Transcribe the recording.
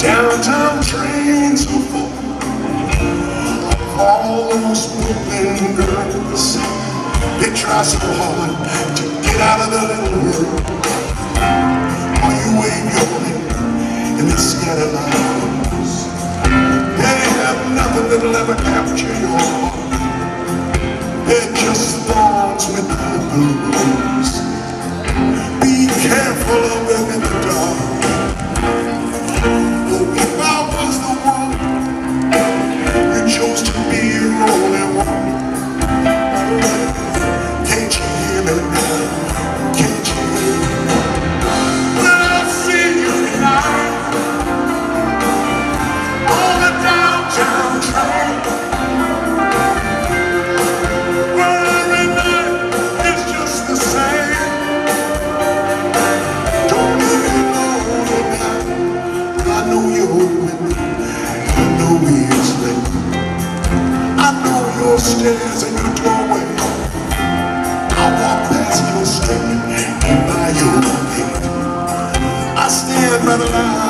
Downtown trains so full of all those moving girls. They try so hard to get out of the little world. While you wave your hand in the scatter lines, they have nothing that'll ever capture your heart. They're just thorns with the blues. Be careful of them in the dark. Oh, if I was the one, you chose to be your only one. Can't you hear me now? Can't you hear me? When I see you tonight on the downtown train, where every night is just the same. Don't leave me lonely now. I know you're with me. I know it's late. I know your stairs and your doorway. I walk past your street and by your gate. I stand by the line.